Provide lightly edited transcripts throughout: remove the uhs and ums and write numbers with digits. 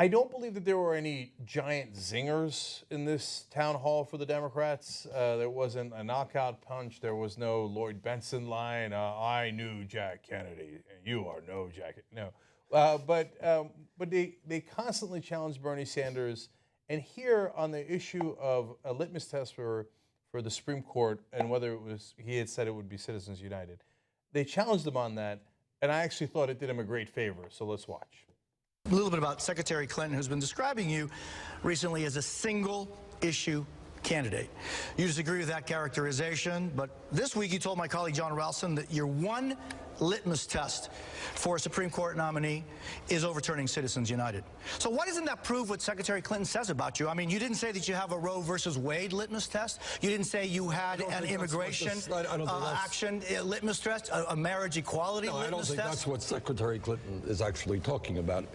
I don't believe that there were any giant zingers in this town hall for the Democrats. There wasn't a knockout punch. There was no Lloyd Benson line. I knew Jack Kennedy. You are no Jack. No, but they constantly challenged Bernie Sanders. And here on the issue of a litmus test for the Supreme Court and whether it was, he had said it would be Citizens United. They challenged him on that, and I actually thought it did him a great favor. So let's watch. A little bit about Secretary Clinton, who's been describing you recently as a single-issue candidate. You disagree with that characterization, but this week you told my colleague John Ralston that your one litmus test for a Supreme Court nominee is overturning Citizens United. So why doesn't that prove what Secretary Clinton says about you? I mean, you didn't say that you have a Roe versus Wade litmus test. You didn't say you had an immigration action litmus test, a marriage equality litmus test. I don't think that's what Secretary Clinton is actually talking about.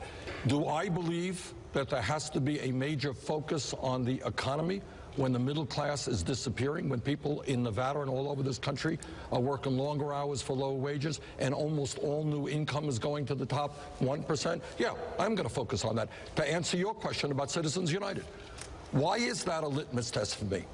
Do I believe that there has to be a major focus on the economy when the middle class is disappearing, when people in Nevada and all over this country are working longer hours for low wages, and almost all new income is going to the top 1%? Yeah, I'm going to focus on that. To answer your question about Citizens United, why is that a litmus test for me?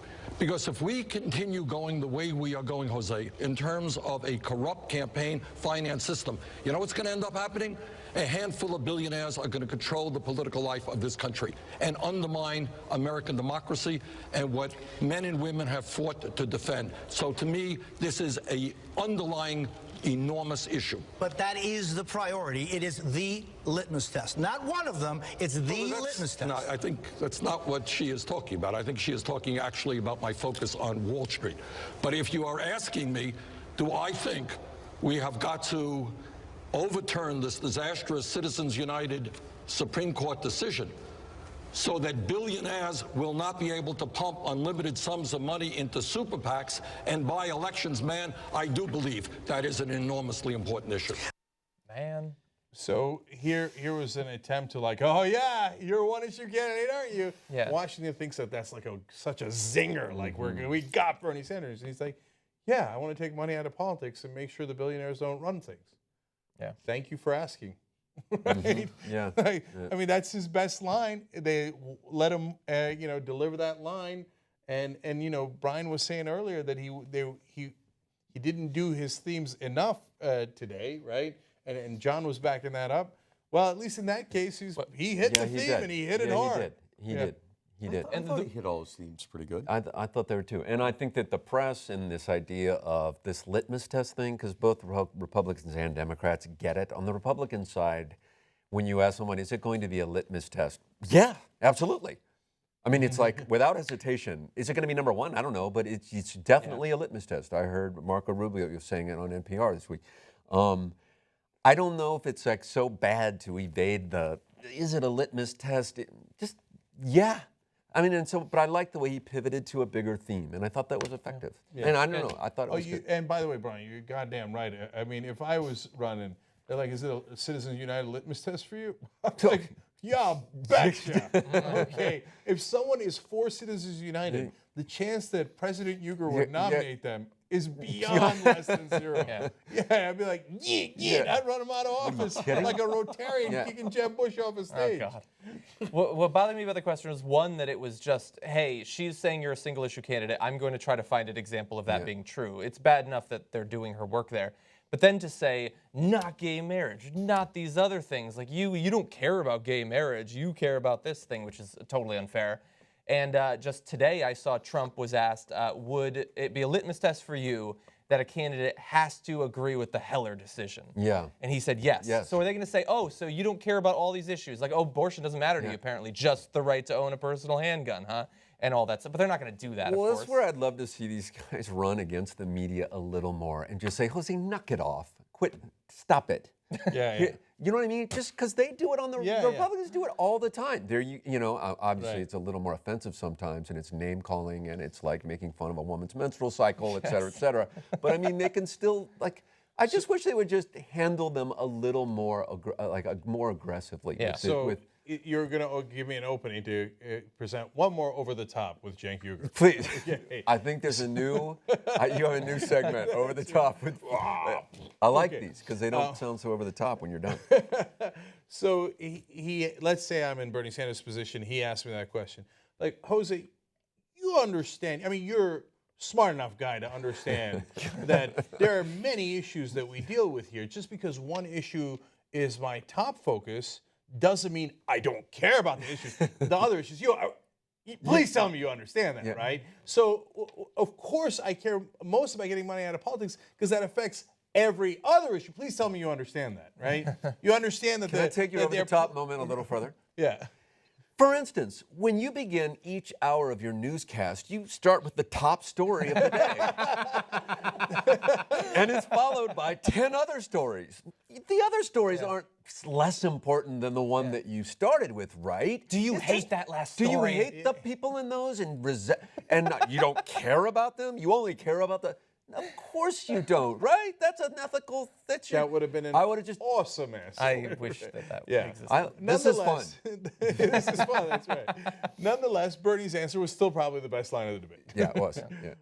Because if we continue going the way we are going, Jose, in terms of a corrupt campaign finance system, you know what's going to end up happening? A handful of billionaires are going to control the political life of this country and undermine American democracy and what men and women have fought to defend. So to me, this is an underlying enormous issue. But that is the priority. It is the litmus test. Not one of them. It's the litmus test. No, I think that's not what she is talking about. I think she is talking actually about my focus on Wall Street. But if you are asking me, do I think we have got to overturn this disastrous Citizens United Supreme Court decision so that billionaires will not be able to pump unlimited sums of money into super PACs and buy elections, man, I do believe that is an enormously important issue. Man. So here was an attempt to like, oh yeah, you're a one-issue candidate, aren't you? Yeah. Washington thinks that that's like such a zinger, like we got Bernie Sanders. And he's like, yeah, I want to take money out of politics and make sure the billionaires don't run things. Yeah. Thank you for asking. Right? Yeah. I mean, that's his best line. They let him, deliver that line. And Brian was saying earlier that he didn't do his themes enough today, right? And John was backing that up. Well, at least in that case, he hit the theme and he hit it hard. He did. He did. I thought he hit all his themes pretty good. I thought they were too. And I think that the press and this idea of this litmus test thing, because both Republicans and Democrats get it. On the Republican side, when you ask someone, is it going to be a litmus test? Yeah, absolutely. I mean, it's like, without hesitation, is it going to be number one? I don't know, but it's definitely a litmus test. I heard Marco Rubio saying it on NPR this week. I don't know if it's like so bad to evade is it a litmus test? Yeah. I mean, but I like the way he pivoted to a bigger theme, and I thought that was effective. Yeah. And I don't know, I thought it was good. And by the way, Brian, you're goddamn right. I mean, if I was running, they're like, is it a Citizens United litmus test for you? I'm like, yeah, betcha. Okay, if someone is for Citizens United, the chance that President Uygur would nominate them is beyond less than zero. Yeah, I'd be like, yeet. I'd run him out of office like a Rotarian kicking Jeb Bush off a stage. Oh, God. What bothered me about the question was, one, that it was just, hey, she's saying you're a single-issue candidate. I'm going to try to find an example of that being true. It's bad enough that they're doing her work there. But then to say, not gay marriage, not these other things. Like, you don't care about gay marriage. You care about this thing, which is totally unfair. And just today I saw Trump was asked, would it be a litmus test for you that a candidate has to agree with the Heller decision? Yeah. And he said yes. So are they going to say, oh, so you don't care about all these issues? Like, oh, abortion doesn't matter to you, apparently, just the right to own a personal handgun, huh? And all that stuff. But they're not going to do that, of course. That's where I'd love to see these guys run against the media a little more and just say, Jose, knock it off. Quit. Stop it. You know what I mean? Just because they do it on the Republicans do it all the time. Obviously it's a little more offensive sometimes, and it's name calling, and it's like making fun of a woman's menstrual cycle, et cetera, et cetera. But I mean, they can still I just wish they would just handle them a little more, more aggressively. Yeah. you're going to give me an opening to present one more over the top with Cenk Uygur. Please. Okay. I think there's a new, you have a new segment, over the top. I like these because they don't sound so over the top when you're done. So he let's say I'm in Bernie Sanders' position. He asked me that question. Like, Jose, you understand, I mean, you're smart enough guy to understand that there are many issues that we deal with here. Just because one issue is my top focus doesn't mean I don't care about the issues. The other issues, please tell me you understand that, right? So, of course, I care most about getting money out of politics because that affects every other issue. Please tell me you understand that, right? You understand that. Can I take you over the top moment a little further? Yeah. For instance, when you begin each hour of your newscast, you start with the top story of the day. And it's followed by 10 other stories. The other stories aren't less important than the one that you started with, right? Do you hate that last story? Do you hate the people in those and you don't care about them? You only care about the... Of course you don't, right? That's unethical. That would have been an awesome answer. I wish that existed. This is fun. This is fun, that's right. Nonetheless, Bernie's answer was still probably the best line of the debate. Yeah, it was. Yeah.